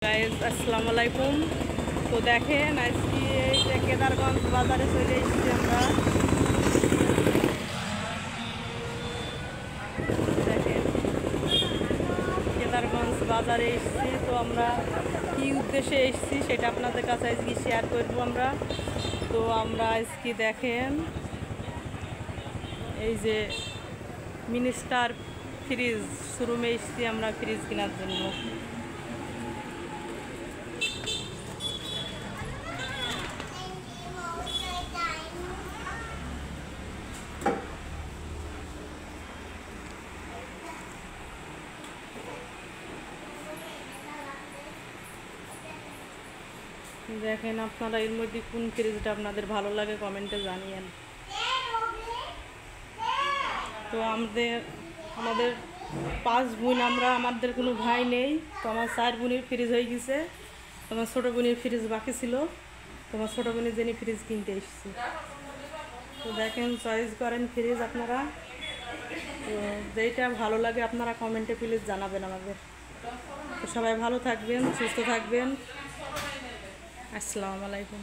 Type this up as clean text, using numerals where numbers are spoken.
Guys আসসালামু আলাইকুম। তো দেখেন আজকে এই যে কেদারগঞ্জ বাজারে চলে এসেছি আমরা। দেখেন কেদারগঞ্জ বাজারে এসেছি, তো আমরা কী উদ্দেশ্যে এসেছি সেটা আপনাদের কাছে আজকে শেয়ার করবো আমরা। তো আমরা আজকে দেখেন এই যে মিনিস্টার ফ্রিজ শোরুমে এসেছি আমরা ফ্রিজ কেনার জন্য। দেখেন আপনারা এর মধ্যে কোন ফ্রিজটা আপনাদের ভালো লাগে কমেন্টে জানিয়েন। তো আমাদের 5 বোন আমরা, আমাদের কোনো ভাই নেই। তো আমার 4 বোনের ফ্রিজ হয়ে গেছে, তোমার ছোটো বোনের ফ্রিজ বাকি ছিল, তোমার ছোটো বোনের জন্য ফ্রিজ কিনতে এসেছি। তো দেখেন চয়েস করেন ফ্রিজ আপনারা, তো যেইটা ভালো লাগে আপনারা কমেন্টে প্লিজ জানাবেন আমাদের। তো সবাই ভালো থাকবেন, সুস্থ থাকবেন। আসসালামু আলাইকুম।